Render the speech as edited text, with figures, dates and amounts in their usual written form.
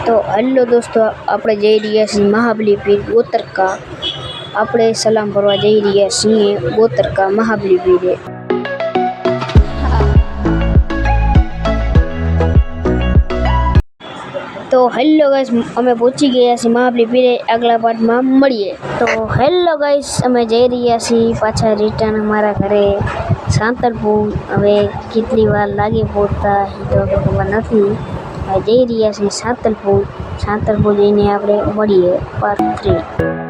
તો હેલો દોસ્તો, આપણે જઈ રહ્યા છીએ મહાબલી પીર ગોતરકા. આપણે સલામ ભરવા જઈ રહ્યા છીએ ગોતરકા મહાબલી પીરે. તો હેલો ગાઈસ, અમે પહોંચી ગયા છીએ મહાબલી પીરે. આગલા પાર્ટમાં મળીએ. તો હેલો ગાઈસ, અમે જઈ રહ્યા છીએ પાછા રિટર્ન અમારા ઘરે સાંતલપુર. હવે કેટલી વાર લાગે પહોંચતા એ તો ખબર નથી. જઈ રહ્યા છીએ સાંતલપુર જઈને આપણે મળીએ પાર્ટ 3.